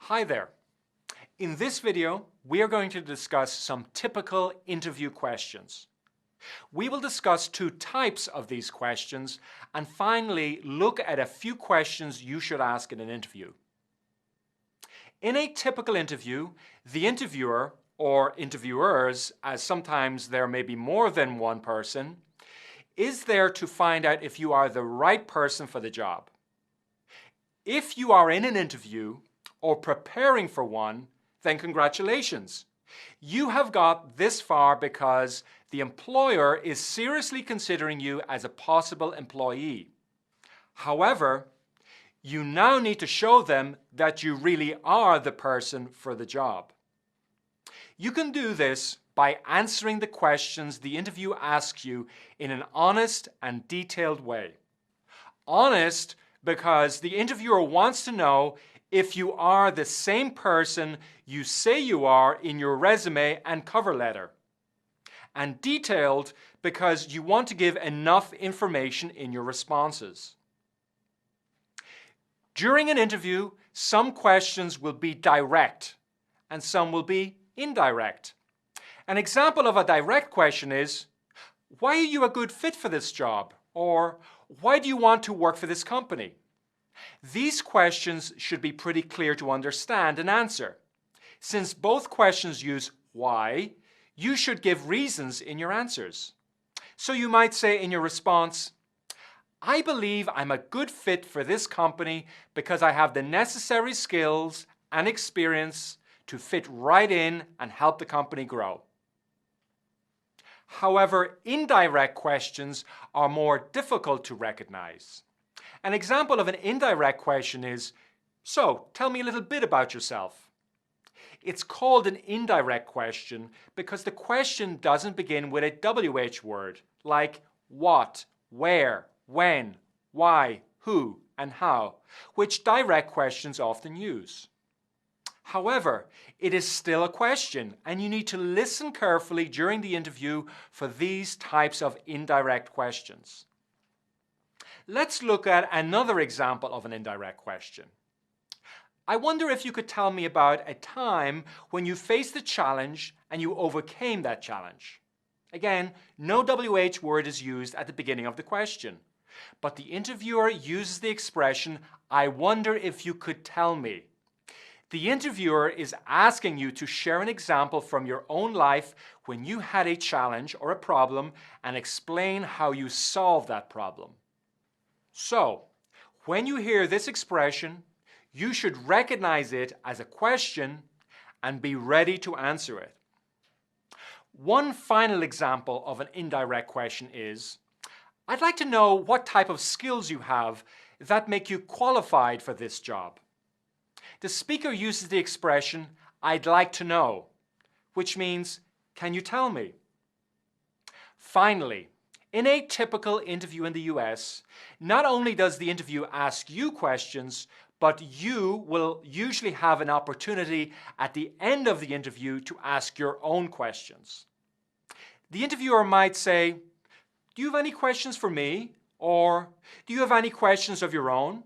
Hi there. In this video, we are going to discuss some typical interview questions. We will discuss two types of these questions and finally look at a few questions you should ask in an interview. In a typical interview, the interviewer, or interviewers, as sometimes there may be more than one person, is there to find out if you are the right person for the job. If you are in an interview or preparing for one, then congratulations. You have got this far because the employer is seriously considering you as a possible employee. However, you now need to show them that you really are the person for the job. You can do this by answering the questions the interview asks you in an honest and detailed way. Honest because the interviewer wants to know if you are the same person you say you are in your resume and cover letter. And detailed because you want to give enough information in your responses. During an interview, some questions will be direct and some will be indirect. An example of a direct question is, why are you a good fit for this job? Or, why do you want to work for this company? These questions should be pretty clear to understand and answer. Since both questions use why, you should give reasons in your answers. So you might say in your response, I believe I'm a good fit for this company because I have the necessary skills and experience to fit right in and help the company grow. However, indirect questions are more difficult to recognize. An example of an indirect question is, so tell me a little bit about yourself. It's called an indirect question because the question doesn't begin with a WH word like what, where, when, why, who, and how, which direct questions often use. However, it is still a question and you need to listen carefully during the interview for these types of indirect questions. Let's look at another example of an indirect question. I wonder if you could tell me about a time when you faced a challenge and you overcame that challenge. Again, no WH word is used at the beginning of the question, but the interviewer uses the expression, I wonder if you could tell me. The interviewer is asking you to share an example from your own life when you had a challenge or a problem and explain how you solved that problem. So, when you hear this expression, you should recognize it as a question and be ready to answer it. One final example of an indirect question is, I'd like to know what type of skills you have that make you qualified for this job. The speaker uses the expression, I'd like to know, which means, can you tell me? Finally, in a typical interview in the US, not only does the interview ask you questions, but you will usually have an opportunity at the end of the interview to ask your own questions. The interviewer might say, do you have any questions for me? Or do you have any questions of your own?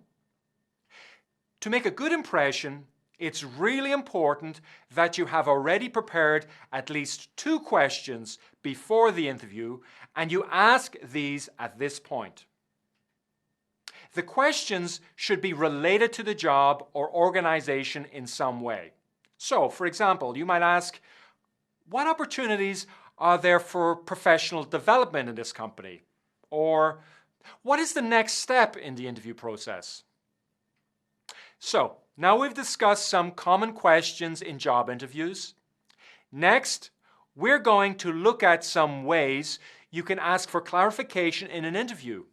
To make a good impression, it's really important that you have already prepared at least 2 questions before the interview and you ask these at this point. The questions should be related to the job or organization in some way. So, for example, you might ask, what opportunities are there for professional development in this company? Or, what is the next step in the interview process? So, now we've discussed some common questions in job interviews. Next, we're going to look at some ways you can ask for clarification in an interview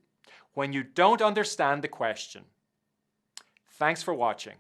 when you don't understand the question. Thanks for watching.